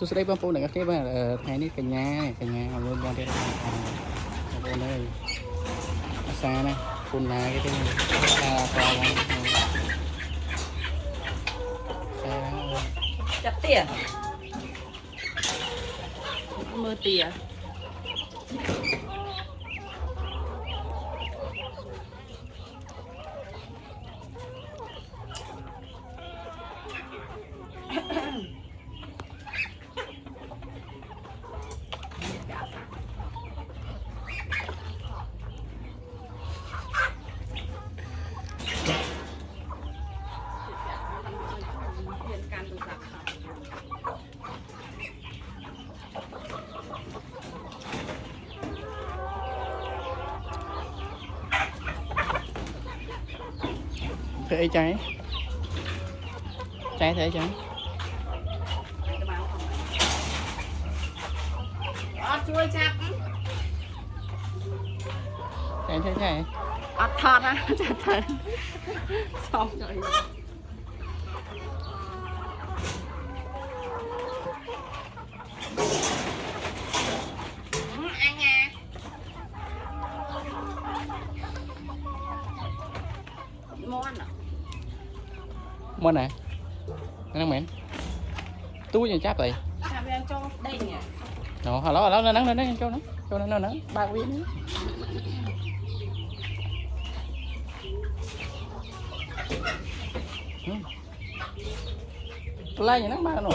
สุดท้ายบางปูหนึ่งก็คิดว่าไทยนี่เป็นงาเอาลงบอลที่เราทำบางปูเลยอาซานะคุณนาcáiที่ตาตาวัน จับเตี้ยมือเตี้ยthế trái thế trái ช่วยจับ ใช่ อัดทอดนะจะเถินชอบใจอันไงม้วนอ่ะ món này nó mến túi như chắp vậy ทำยังโจ้ได้ไง nó nó nắng lên cho nó nắng ba viên lấy gì nắng ba nữa